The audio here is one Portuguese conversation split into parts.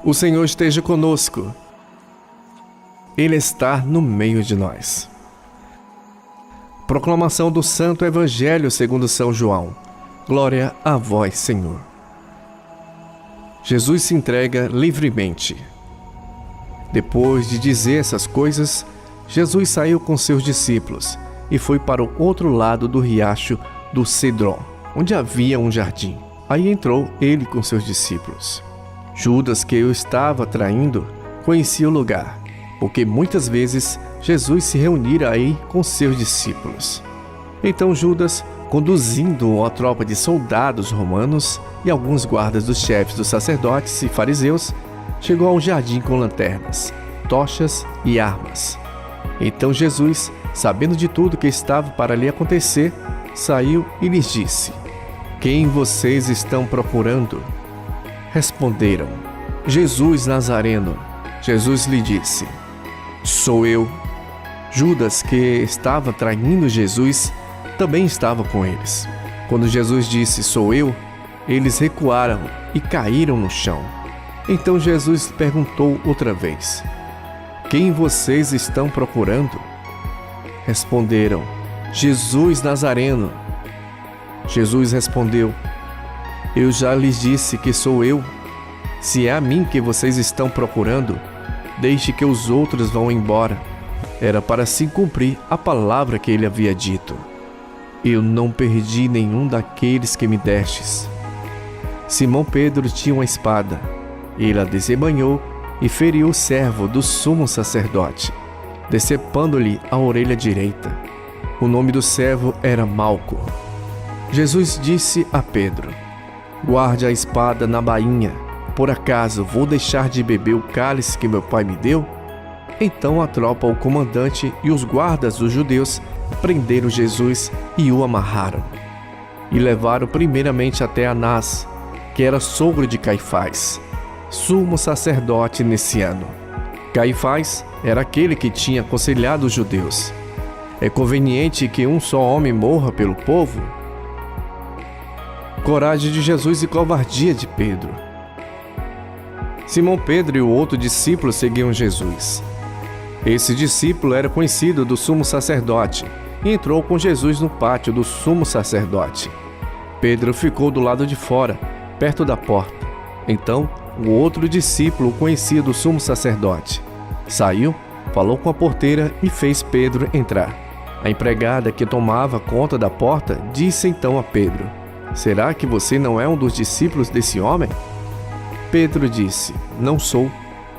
O Senhor esteja conosco. Ele está no meio de nós. Proclamação do Santo Evangelho segundo São João. Glória a vós, Senhor. Jesus se entrega livremente. Depois de dizer essas coisas, Jesus saiu com seus discípulos e foi para o outro lado do riacho do Cedron, onde havia um jardim. Aí entrou ele com seus discípulos. Judas, que o estava traindo, conhecia o lugar, porque muitas vezes Jesus se reunira aí com seus discípulos. Então Judas, conduzindo uma tropa de soldados romanos e alguns guardas dos chefes dos sacerdotes e fariseus, chegou ao jardim com lanternas, tochas e armas. Então Jesus, sabendo de tudo que estava para lhe acontecer, saiu e lhes disse: Quem vocês estão procurando? Responderam: Jesus Nazareno. Jesus lhe disse: Sou eu. Judas, que estava traindo Jesus, também estava com eles. Quando Jesus disse: Sou eu, eles recuaram e caíram no chão. Então Jesus perguntou outra vez: Quem vocês estão procurando? Responderam: Jesus Nazareno. Jesus respondeu: Eu já lhes disse que sou eu. Se é a mim que vocês estão procurando, deixe que os outros vão embora. Era para se cumprir a palavra que ele havia dito: Eu não perdi nenhum daqueles que me destes. Simão Pedro tinha uma espada. Ele a desembainhou e feriu o servo do sumo sacerdote, decepando-lhe a orelha direita. O nome do servo era Malco. Jesus disse a Pedro: Guarde a espada na bainha. Por acaso vou deixar de beber o cálice que meu pai me deu? Então a tropa, o comandante e os guardas dos judeus prenderam Jesus e o amarraram. E levaram primeiramente até Anás, que era sogro de Caifás, sumo sacerdote nesse ano. Caifás era aquele que tinha aconselhado os judeus: É conveniente que um só homem morra pelo povo? Coragem de Jesus e covardia de Pedro. Simão Pedro e o outro discípulo seguiam Jesus. Esse discípulo era conhecido do sumo sacerdote e entrou com Jesus no pátio do sumo sacerdote. Pedro ficou do lado de fora, perto da porta. Então, o outro discípulo conhecia do sumo sacerdote. Saiu, falou com a porteira e fez Pedro entrar. A empregada que tomava conta da porta disse então a Pedro: Será que você não é um dos discípulos desse homem? Pedro disse: Não sou.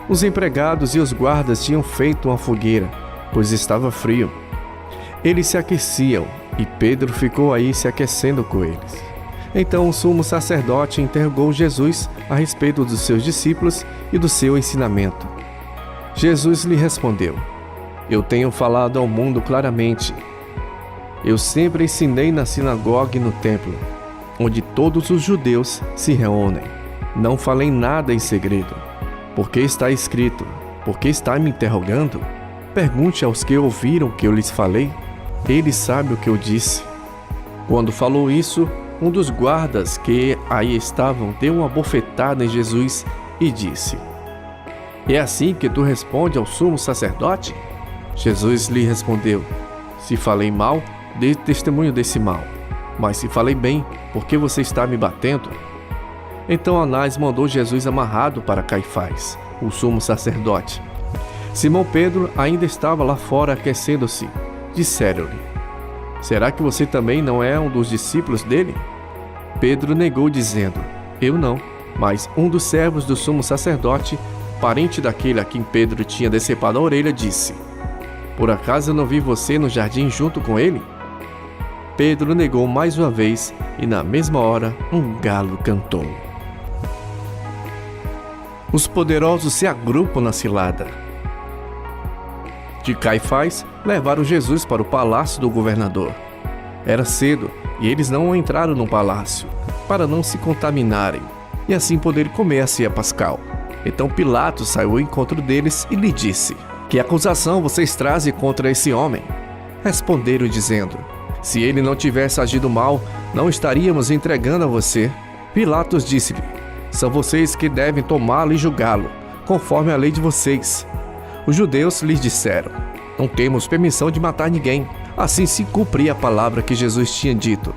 Os empregados e os guardas tinham feito uma fogueira, pois estava frio. Eles se aqueciam e Pedro ficou aí se aquecendo com eles. Então o sumo sacerdote interrogou Jesus a respeito dos seus discípulos e do seu ensinamento. Jesus lhe respondeu: Eu tenho falado ao mundo claramente. Eu sempre ensinei na sinagoga e no templo, onde todos os judeus se reúnem. Não falei nada em segredo. Porque está escrito: Por que está me interrogando? Pergunte aos que ouviram o que eu lhes falei. Eles sabem o que eu disse. Quando falou isso, um dos guardas que aí estavam deu uma bofetada em Jesus e disse: É assim que tu responde ao sumo sacerdote? Jesus lhe respondeu: Se falei mal, dê testemunho desse mal. Mas se falei bem, por que você está me batendo? Então Anás mandou Jesus amarrado para Caifás, o sumo sacerdote. Simão Pedro ainda estava lá fora aquecendo-se. Disseram-lhe: Será que você também não é um dos discípulos dele? Pedro negou, dizendo: Eu não. Mas um dos servos do sumo sacerdote, parente daquele a quem Pedro tinha decepado a orelha, disse: Por acaso eu não vi você no jardim junto com ele? Pedro negou mais uma vez, e na mesma hora um galo cantou. Os poderosos se agrupam na cilada. De Caifás, levaram Jesus para o palácio do governador. Era cedo, e eles não entraram no palácio, para não se contaminarem, e assim poder comer a ceia pascal. Então Pilatos saiu ao encontro deles e lhe disse: Que acusação vocês trazem contra esse homem? Responderam dizendo: Se ele não tivesse agido mal, não estaríamos entregando a você. Pilatos disse-lhe: São vocês que devem tomá-lo e julgá-lo, conforme a lei de vocês. Os judeus lhes disseram: não temos permissão de matar ninguém. Assim se cumpria a palavra que Jesus tinha dito,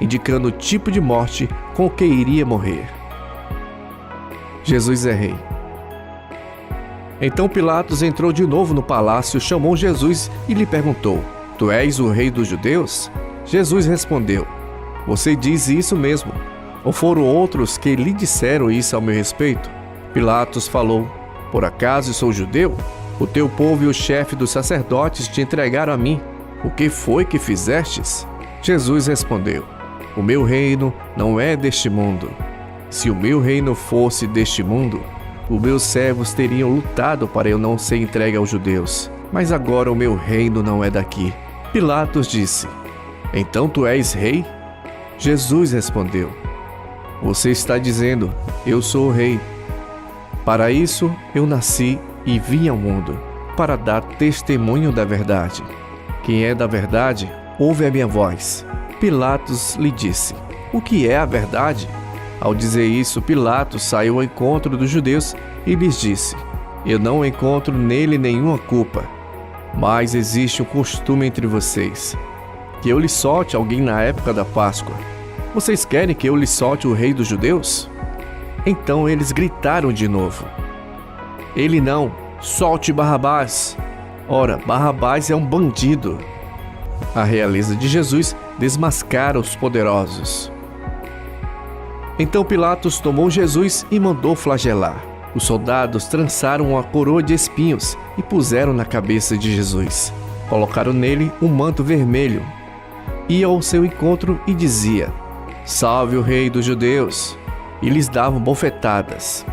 indicando o tipo de morte com que iria morrer. Jesus é rei. Então Pilatos entrou de novo no palácio, chamou Jesus e lhe perguntou: tu és o rei dos judeus? Jesus respondeu: você diz isso mesmo. Ou foram outros que lhe disseram isso ao meu respeito? Pilatos falou: por acaso sou judeu? O teu povo e o chefe dos sacerdotes te entregaram a mim. O que foi que fizestes? Jesus respondeu: o meu reino não é deste mundo. Se o meu reino fosse deste mundo, os meus servos teriam lutado para eu não ser entregue aos judeus. Mas agora o meu reino não é daqui. Pilatos disse: então tu és rei? Jesus respondeu: você está dizendo, eu sou o rei. Para isso eu nasci e vim ao mundo, para dar testemunho da verdade. Quem é da verdade, ouve a minha voz. Pilatos lhe disse: o que é a verdade? Ao dizer isso, Pilatos saiu ao encontro dos judeus e lhes disse: eu não encontro nele nenhuma culpa, mas existe um costume entre vocês, que eu lhe solte alguém na época da Páscoa. Vocês querem que eu lhe solte o rei dos judeus? Então eles gritaram de novo: ele não, solte Barrabás. Ora, Barrabás é um bandido. A realeza de Jesus desmascara os poderosos. Então Pilatos tomou Jesus e mandou flagelar. Os soldados trançaram uma coroa de espinhos e puseram na cabeça de Jesus. Colocaram nele um manto vermelho. Ia ao seu encontro e dizia: salve o rei dos judeus! E lhes davam bofetadas.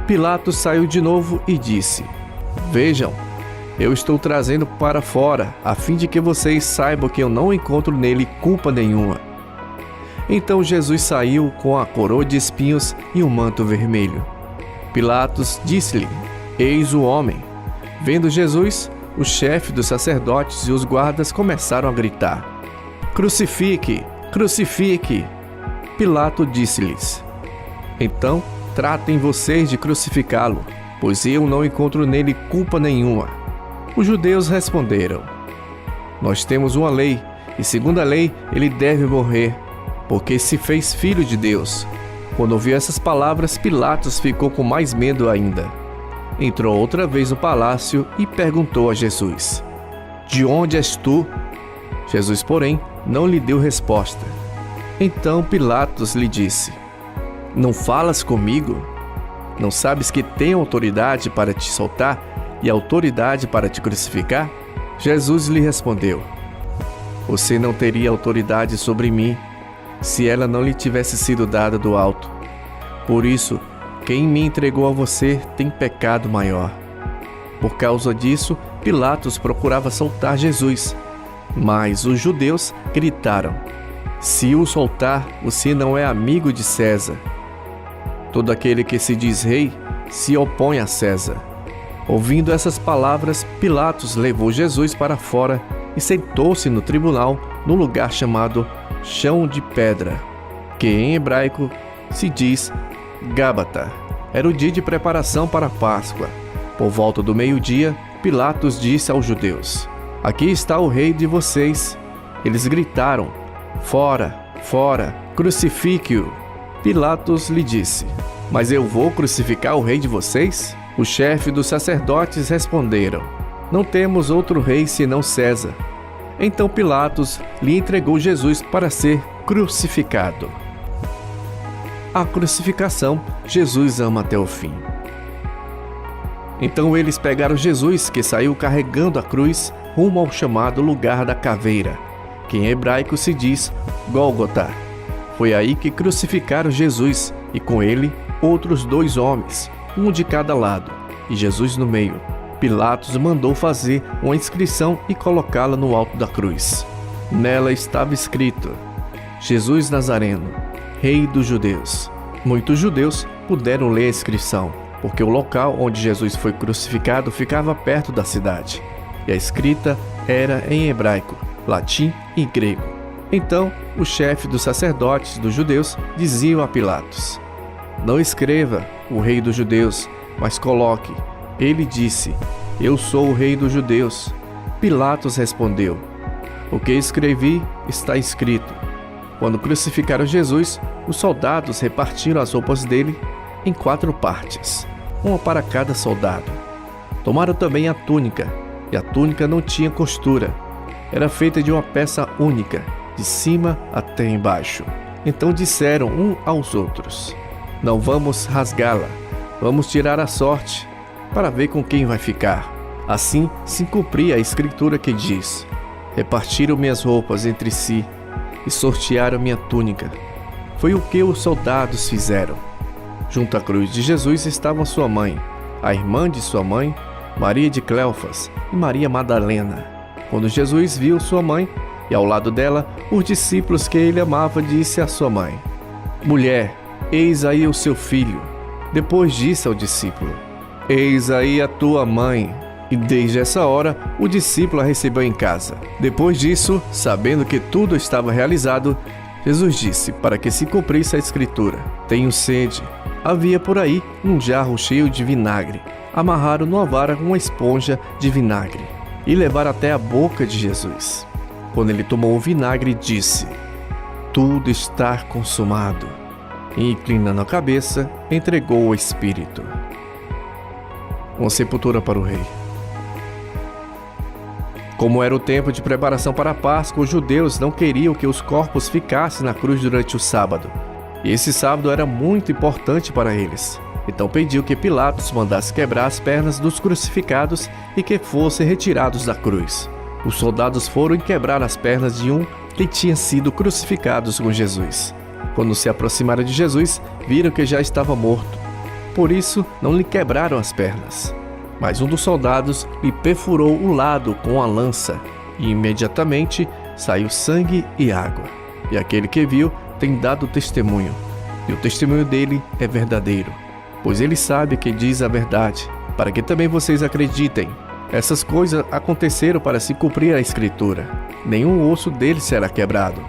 Pilatos saiu de novo e disse: vejam, eu estou trazendo para fora, a fim de que vocês saibam que eu não encontro nele culpa nenhuma. Então Jesus saiu com a coroa de espinhos e um manto vermelho. Pilatos disse-lhe: eis o homem. Vendo Jesus, o chefe dos sacerdotes e os guardas começaram a gritar: crucifique! Crucifique! Pilato disse-lhes: então tratem vocês de crucificá-lo, pois eu não encontro nele culpa nenhuma. Os judeus responderam: nós temos uma lei, e segundo a lei ele deve morrer, porque se fez filho de Deus. Quando ouviu essas palavras, Pilatos ficou com mais medo ainda. Entrou outra vez no palácio e perguntou a Jesus: de onde és tu? Jesus, porém, não lhe deu resposta. Então Pilatos lhe disse: não falas comigo? Não sabes que tenho autoridade para te soltar e autoridade para te crucificar? Jesus lhe respondeu: você não teria autoridade sobre mim, se ela não lhe tivesse sido dada do alto. Por isso, quem me entregou a você tem pecado maior. Por causa disso, Pilatos procurava soltar Jesus, mas os judeus gritaram: se o soltar, você não é amigo de César. Todo aquele que se diz rei se opõe a César. Ouvindo essas palavras, Pilatos levou Jesus para fora e sentou-se no tribunal, no lugar chamado Chão de Pedra, que em hebraico se diz Gábata. Era o dia de preparação para a Páscoa. Por volta do meio-dia, Pilatos disse aos judeus: aqui está o rei de vocês. Eles gritaram: fora, fora, crucifique-o. Pilatos lhe disse: mas eu vou crucificar o rei de vocês? O chefe dos sacerdotes responderam: não temos outro rei senão César. Então Pilatos lhe entregou Jesus para ser crucificado. A crucificação, Jesus ama até o fim. Então eles pegaram Jesus, que saiu carregando a cruz, rumo ao chamado lugar da caveira, que em hebraico se diz Gólgota. Foi aí que crucificaram Jesus, e com ele outros 2 homens, um de cada lado, e Jesus no meio. Pilatos mandou fazer uma inscrição e colocá-la no alto da cruz. Nela estava escrito: Jesus Nazareno, Rei dos Judeus. Muitos judeus puderam ler a inscrição, porque o local onde Jesus foi crucificado ficava perto da cidade, e a escrita era em hebraico, latim e grego. Então, o chefe dos sacerdotes dos judeus dizia a Pilatos: Não escreva o Rei dos Judeus, mas coloque: ele disse, eu sou o Rei dos Judeus. Pilatos respondeu: o que escrevi está escrito. Quando crucificaram Jesus, os soldados repartiram as roupas dele em 4 partes, uma para cada soldado. Tomaram também a túnica, e a túnica não tinha costura. Era feita de uma peça única, de cima até embaixo. Então disseram um aos outros: não vamos rasgá-la, vamos tirar a sorte, para ver com quem vai ficar. Assim se cumpria a escritura que diz: repartiram minhas roupas entre si e sortearam minha túnica. Foi o que os soldados fizeram. Junto à cruz de Jesus estavam sua mãe, a irmã de sua mãe, Maria de Cleofas e Maria Madalena. Quando Jesus viu sua mãe e ao lado dela os discípulos que ele amava, disse à sua mãe: mulher, eis aí o seu filho. Depois disse ao discípulo: eis aí a tua mãe. E desde essa hora o discípulo a recebeu em casa. Depois disso, sabendo que tudo estava realizado, Jesus disse, para que se cumprisse a escritura: tenho sede. Havia por aí um jarro cheio de vinagre. Amarraram numa vara uma esponja de vinagre e levaram até a boca de Jesus. Quando ele tomou o vinagre, disse: tudo está consumado. E, inclinando a cabeça, entregou o espírito. Uma sepultura para o rei. Como era o tempo de preparação para a Páscoa, os judeus não queriam que os corpos ficassem na cruz durante o sábado. E esse sábado era muito importante para eles. Então pediu que Pilatos mandasse quebrar as pernas dos crucificados e que fossem retirados da cruz. Os soldados foram e quebraram as pernas de um que tinha sido crucificado com Jesus. Quando se aproximaram de Jesus, viram que já estava morto. Por isso, não lhe quebraram as pernas. Mas um dos soldados lhe perfurou o lado com a lança, e imediatamente saiu sangue e água. E aquele que viu tem dado testemunho, e o testemunho dele é verdadeiro, pois ele sabe que diz a verdade, para que também vocês acreditem. Essas coisas aconteceram para se cumprir a escritura: nenhum osso dele será quebrado.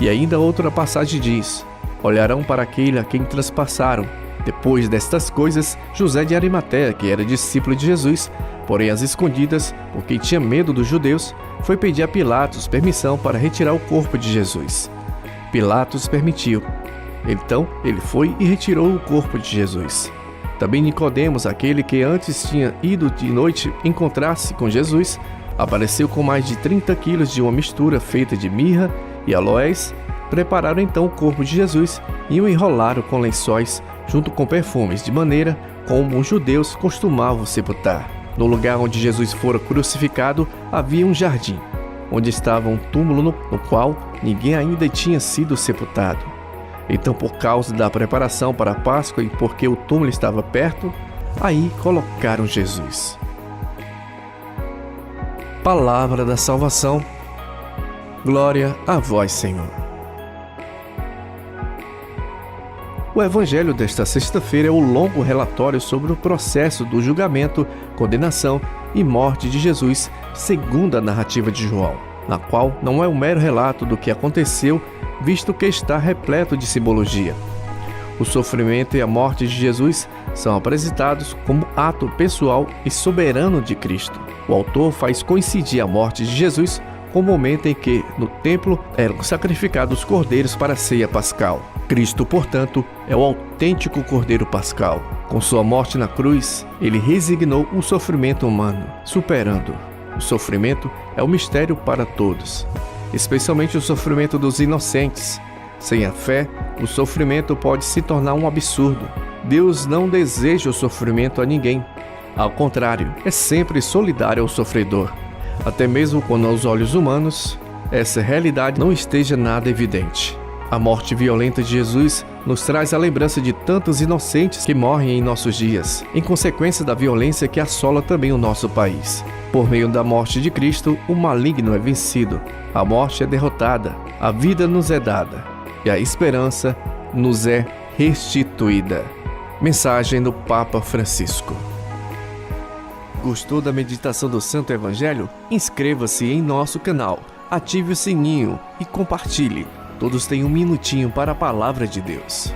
E ainda outra passagem diz: olharão para aquele a quem transpassaram. Depois destas coisas, José de Arimateia, que era discípulo de Jesus, porém às escondidas, porque tinha medo dos judeus, foi pedir a Pilatos permissão para retirar o corpo de Jesus. Pilatos permitiu. Então ele foi e retirou o corpo de Jesus. Também Nicodemos, aquele que antes tinha ido de noite encontrar-se com Jesus, apareceu com mais de 30 quilos de uma mistura feita de mirra e aloés. Prepararam então o corpo de Jesus e o enrolaram com lençóis junto com perfumes, de maneira como os judeus costumavam sepultar. No lugar onde Jesus fora crucificado havia um jardim, onde estava um túmulo no qual ninguém ainda tinha sido sepultado. Então, por causa da preparação para a Páscoa e porque o túmulo estava perto, aí colocaram Jesus. Palavra da salvação. Glória a vós, Senhor. O evangelho desta sexta-feira é o longo relatório sobre o processo do julgamento, condenação e morte de Jesus, segundo a narrativa de João, na qual não é um mero relato do que aconteceu, visto que está repleto de simbologia. O sofrimento e a morte de Jesus são apresentados como ato pessoal e soberano de Cristo. O autor faz coincidir a morte de Jesus com o momento em que, no templo, eram sacrificados cordeiros para a ceia pascal. Cristo, portanto, é o autêntico cordeiro pascal. Com sua morte na cruz, ele resignou o sofrimento humano, superando. O sofrimento é um mistério para todos, especialmente o sofrimento dos inocentes. Sem a fé, o sofrimento pode se tornar um absurdo. Deus não deseja o sofrimento a ninguém. Ao contrário, é sempre solidário ao sofredor. Até mesmo quando aos olhos humanos, essa realidade não esteja nada evidente. A morte violenta de Jesus nos traz a lembrança de tantos inocentes que morrem em nossos dias, em consequência da violência que assola também o nosso país. Por meio da morte de Cristo, o maligno é vencido, a morte é derrotada, a vida nos é dada e a esperança nos é restituída. Mensagem do Papa Francisco. Gostou da meditação do Santo Evangelho? Inscreva-se em nosso canal, ative o sininho e compartilhe. Todos têm um minutinho para a Palavra de Deus.